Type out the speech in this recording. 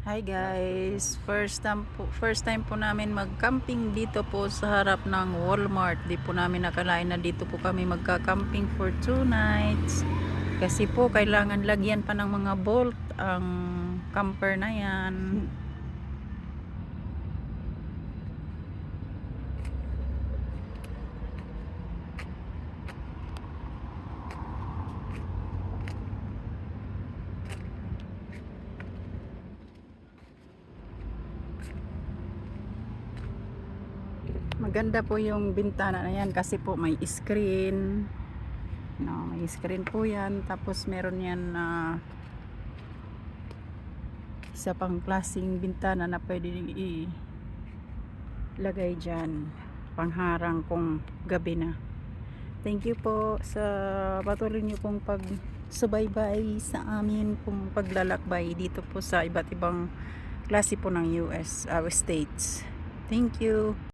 Hi guys, first time po namin mag-camping dito po sa harap ng Walmart. Di po namin nakalain na dito po kami magka-camping for 2 nights. Kasi po kailangan lagyan pa ng mga bolt ang camper na yan. Maganda po yung bintana na yan kasi po may screen. No, may screen po yan. Tapos meron yan na isa pang klaseng bintana na pwede ilagay dyan. Pangharang kung gabi na. Thank you po sa patuloy niyo pong pagsubaybay sa amin pong paglalakbay dito po sa iba't ibang klase po ng US, states. Thank you.